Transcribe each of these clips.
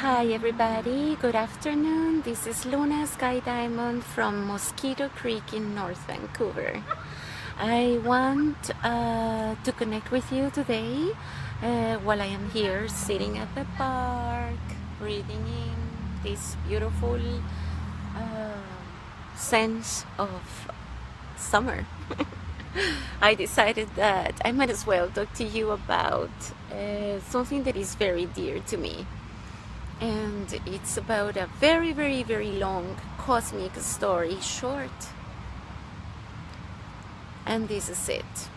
Hi everybody, good afternoon. This is Luna Sky Diamond from Mosquito Creek in North Vancouver. I want to connect with you today while I am here sitting at the park, breathing in this beautiful sense of summer. I decided that I might as well talk to you about something that is very dear to me. And it's about a very, very, very long cosmic story short. And this is it.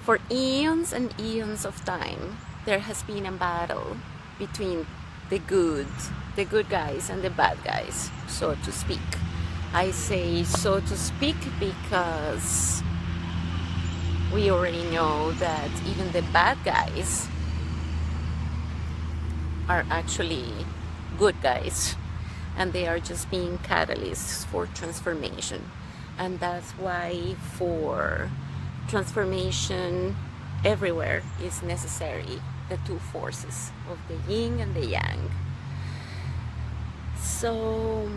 For eons and eons of time, there has been a battle between the good guys and the bad guys, so to speak. I say so to speak because we already know that even the bad guys are actually good guys, and they are just being catalysts for transformation. And that's why for transformation everywhere is necessary the two forces of the yin and the yang. So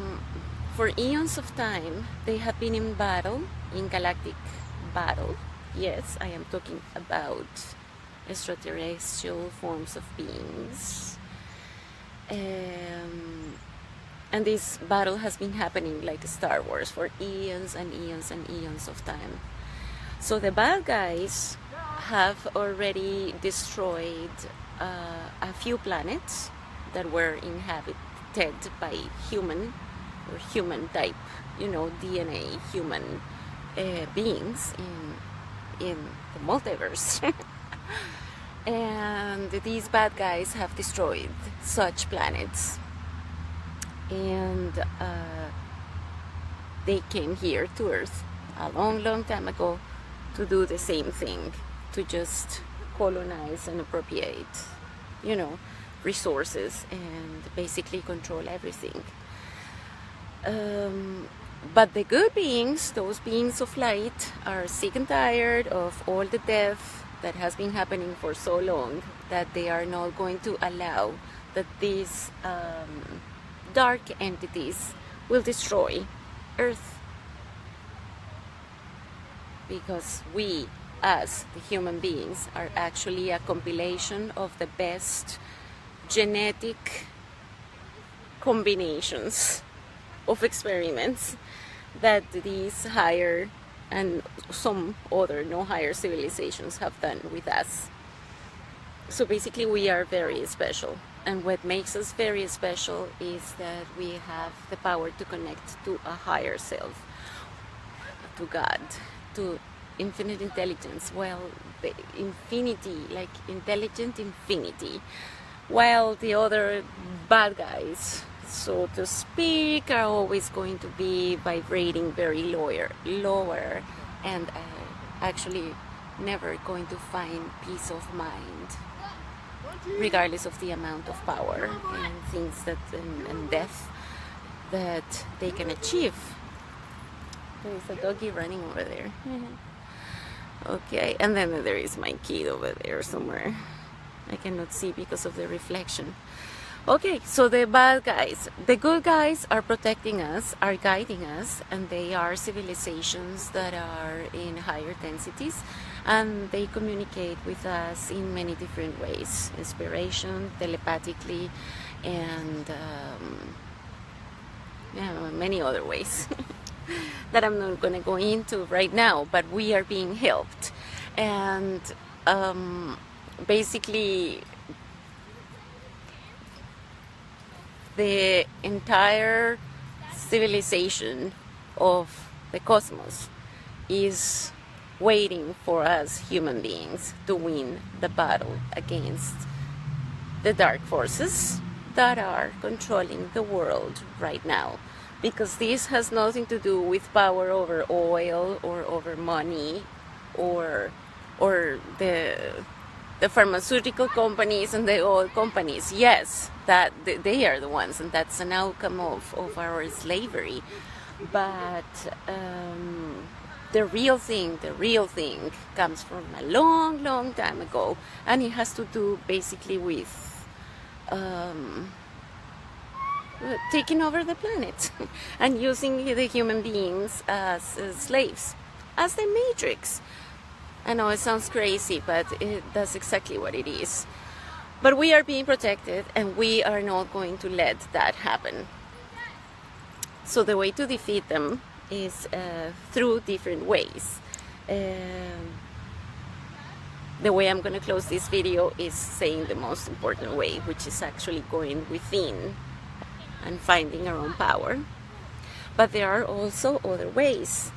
for eons of time they have been in battle, in galactic battle. Yes, I am talking about extraterrestrial forms of beings. And this battle has been happening like Star Wars for eons and eons and eons of time. So the bad guys have already destroyed a few planets that were inhabited by human or human type, DNA human beings in the multiverse. And these bad guys have destroyed such planets, and they came here to Earth a long time ago to do the same thing, to just colonize and appropriate resources and basically control everything. But the good beings, those beings of light, are sick and tired of all the death that has been happening for so long, that they are not going to allow that these dark entities will destroy Earth. Because we, as the human beings, are actually a compilation of the best genetic combinations of experiments that these higher and some other no higher civilizations have done with us. So basically we are very special, and what makes us very special is that we have the power to connect to a higher self, to God, to infinite intelligence, well, the infinity, like intelligent infinity, while the other bad guys, so to speak, are always going to be vibrating very lower, and actually never going to find peace of mind, regardless of the amount of power and things that and death that they can achieve. There is a doggy running over there. Okay, and then there is my kid over there somewhere. I cannot see because of the reflection. Okay, so the bad guys, the good guys are protecting us, are guiding us, and they are civilizations that are in higher densities, and they communicate with us in many different ways: inspiration, telepathically, and many other ways that I'm not going to go into right now, but we are being helped. And basically the entire civilization of the cosmos is waiting for us human beings to win the battle against the dark forces that are controlling the world right now. Because this has nothing to do with power over oil or over money or the pharmaceutical companies and the oil companies. Yes, that they are the ones, and that's an outcome of our slavery. But the real thing comes from a long time ago, and it has to do basically with taking over the planet and using the human beings as slaves, as the Matrix. I know it sounds crazy, but that's exactly what it is. But we are being protected, and we are not going to let that happen. So the way to defeat them is through different ways. The way I'm going to close this video is saying the most important way, which is actually going within and finding our own power. But there are also other ways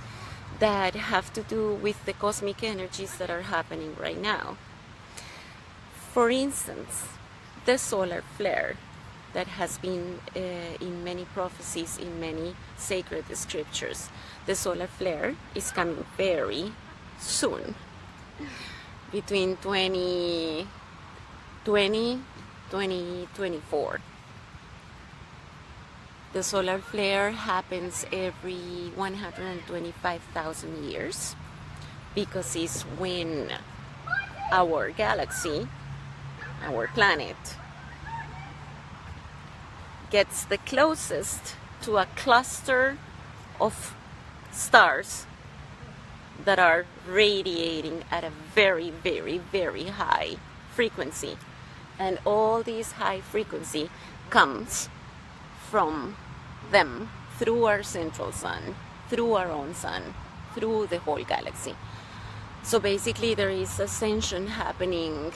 that have to do with the cosmic energies that are happening right now. For instance, the solar flare that has been in many prophecies, in many sacred scriptures. The solar flare is coming very soon, between 2020, 2024. The solar flare happens every 125,000 years because it's when our galaxy, our planet, gets the closest to a cluster of stars that are radiating at a very, very, very high frequency. And all this high frequency comes from them through our central sun, through our own sun, through the whole galaxy. So basically there is ascension happening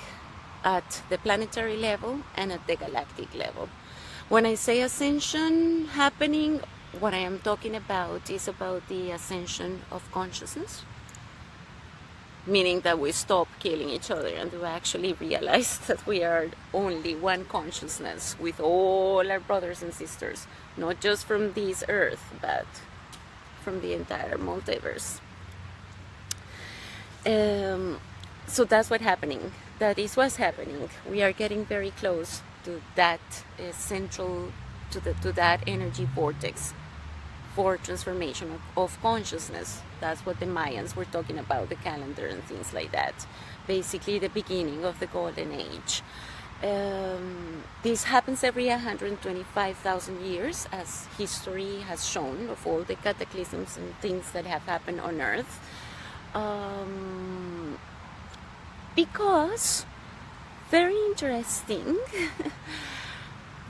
at the planetary level and at the galactic level. When I say ascension happening, what I am talking about is about the ascension of consciousness, meaning that we stop killing each other and we actually realize that we are only one consciousness with all our brothers and sisters, not just from this earth, but from the entire multiverse. So that's what's happening. That is what's happening. We are getting very close to that central, to that energy vortex for transformation of consciousness. That's what the Mayans were talking about, the calendar and things like that. Basically the beginning of the golden age. This happens every 125,000 years, as history has shown, of all the cataclysms and things that have happened on Earth. Because, very interesting,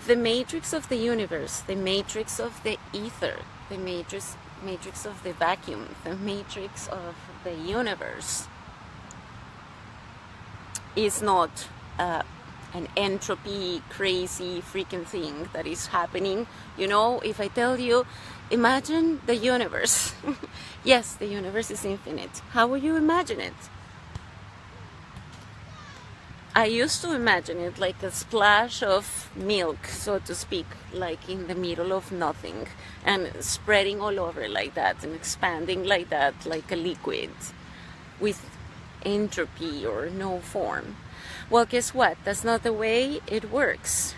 the matrix of the universe, the matrix of the ether, the matrix of the vacuum, the matrix of the universe is not an entropy, crazy, freaking thing that is happening. You know, if I tell you, imagine the universe. Yes, the universe is infinite. How would you imagine it? I used to imagine it like a splash of milk, so to speak, like in the middle of nothing, and spreading all over like that, and expanding like that, like a liquid, with entropy or no form. Well, guess what? That's not the way it works.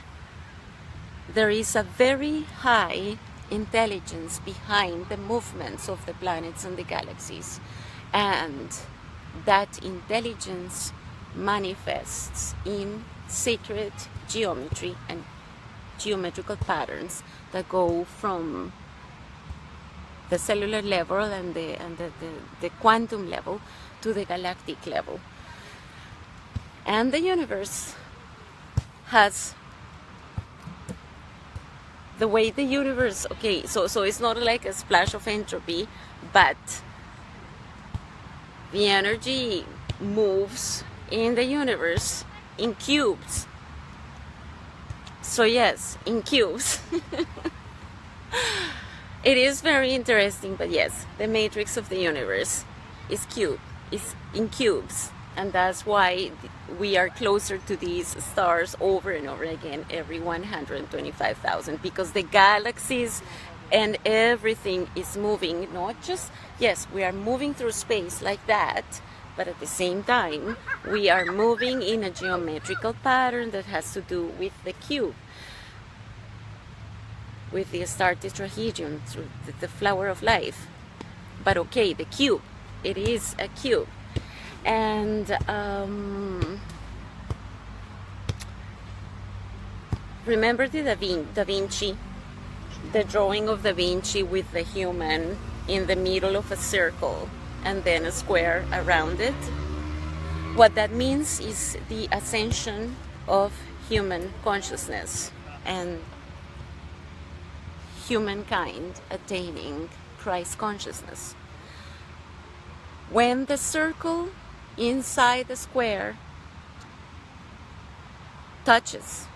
There is a very high intelligence behind the movements of the planets and the galaxies, and that intelligence manifests in sacred geometry and geometrical patterns that go from the cellular level and the quantum level to the galactic level. And the universe has the way the universe, okay, so it's not like a splash of entropy, but the energy moves in the universe in cubes. So yes, in cubes. It is very interesting, but yes, the matrix of the universe is in cubes, and that's why we are closer to these stars over and over again every 125,000, because the galaxies and everything is moving, not just, yes, we are moving through space like that, but at the same time, we are moving in a geometrical pattern that has to do with the cube, with the star tetrahedron, the flower of life. But okay, the cube, it is a cube. And remember the Da Vinci the drawing of Da Vinci with the human in the middle of a circle and then a square around it. What that means is the ascension of human consciousness and humankind attaining Christ consciousness. When the circle inside the square touches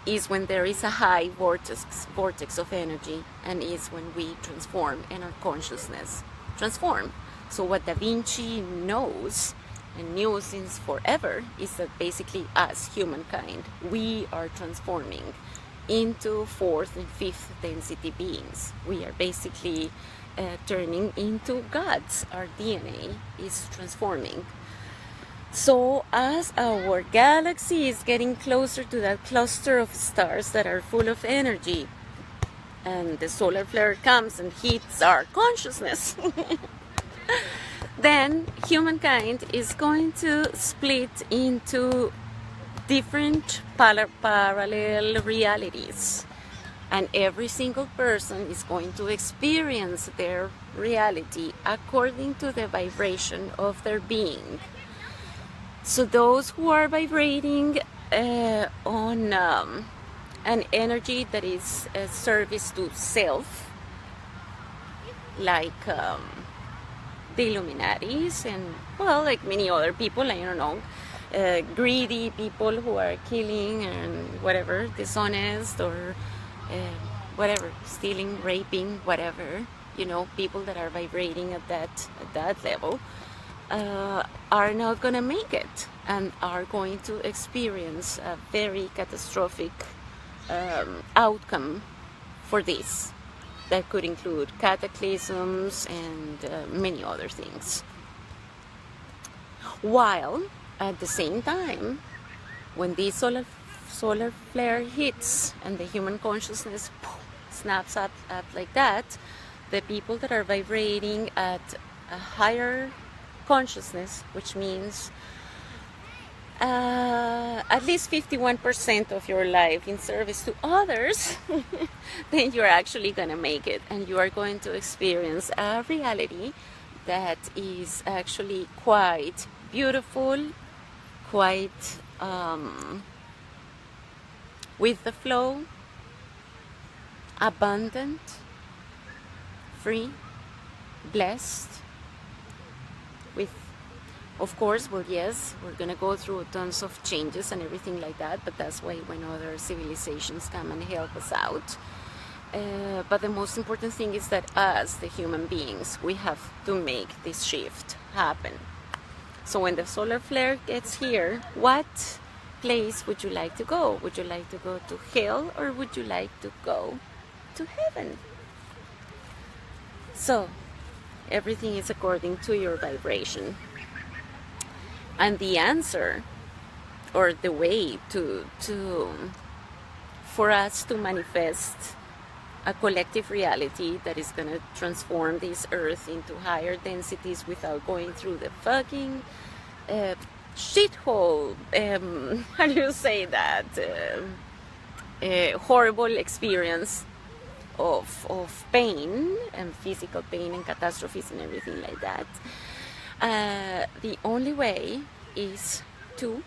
is when there is a high vortex of energy, and is when we transform and our consciousness transform. So what Da Vinci knows and knew since forever is that basically us, humankind, we are transforming into fourth and fifth density beings. We are basically turning into gods. Our DNA is transforming. So as our galaxy is getting closer to that cluster of stars that are full of energy, and the solar flare comes and hits our consciousness, then humankind is going to split into different parallel realities, and every single person is going to experience their reality according to the vibration of their being. So those who are vibrating on an energy that is a service to self, like the Illuminatis and, well, like many other people, I don't know, greedy people who are killing and whatever, dishonest or whatever, stealing, raping, whatever, you know, people that are vibrating at that level are not going to make it and are going to experience a very catastrophic outcome for this. That could include cataclysms and many other things. While at the same time, when this solar flare hits and the human consciousness snaps up like that, the people that are vibrating at a higher consciousness, which means at least 51% of your life in service to others, then you're actually going to make it, and you are going to experience a reality that is actually quite beautiful, quite with the flow, abundant, free, blessed, with, of course, well, yes, we're going to go through tons of changes and everything like that, but that's why when other civilizations come and help us out. But the most important thing is that us, the human beings, we have to make this shift happen. So when the solar flare gets here, what place would you like to go? Would you like to go to hell, or would you like to go to heaven? So everything is according to your vibration. And the answer, or the way for us to manifest a collective reality that is going to transform this earth into higher densities without going through the fucking shithole, how do you say that, horrible experience of pain and physical pain and catastrophes and everything like that. The only way is to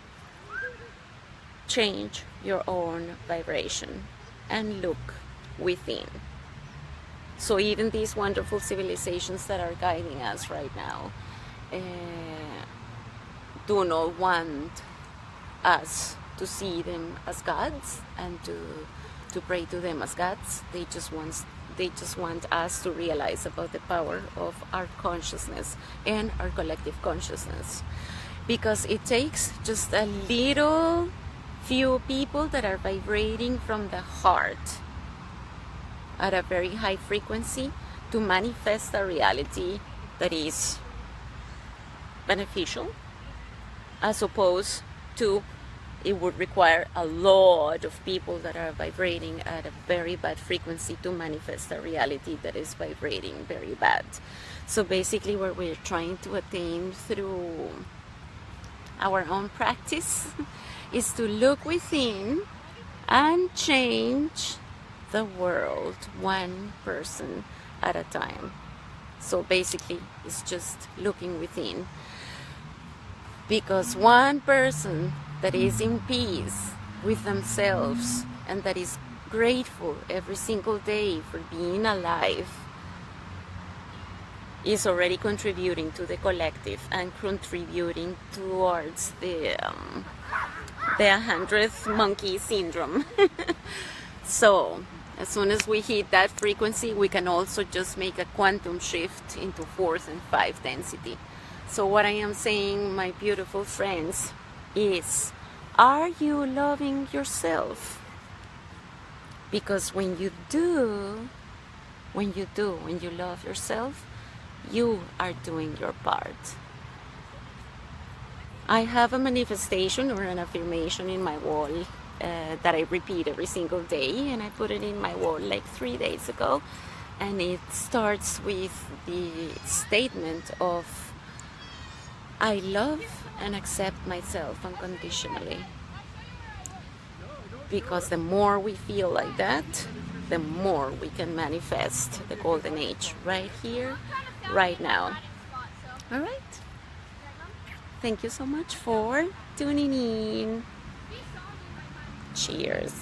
change your own vibration and look within. So even these wonderful civilizations that are guiding us right now do not want us to see them as gods and to pray to them as gods. They just want us to realize about the power of our consciousness and our collective consciousness, because it takes just a little few people that are vibrating from the heart at a very high frequency to manifest a reality that is beneficial, as opposed to it would require a lot of people that are vibrating at a very bad frequency to manifest a reality that is vibrating very bad. So basically what we're trying to attain through our own practice is to look within and change the world one person at a time. So basically, it's just looking within. Because one person that is in peace with themselves and that is grateful every single day for being alive is already contributing to the collective and contributing towards the 100th monkey syndrome. So as soon as we hit that frequency, we can also just make a quantum shift into 4th and 5th density. So what I am saying, my beautiful friends, is, are you loving yourself? Because when you love yourself, you are doing your part. I have a manifestation or an affirmation in my wall that I repeat every single day, and I put it in my wall like 3 days ago, and it starts with the statement of, I love and accept myself unconditionally. Because the more we feel like that, the more we can manifest the golden age right here, right now. All right. Thank you so much for tuning in. Cheers.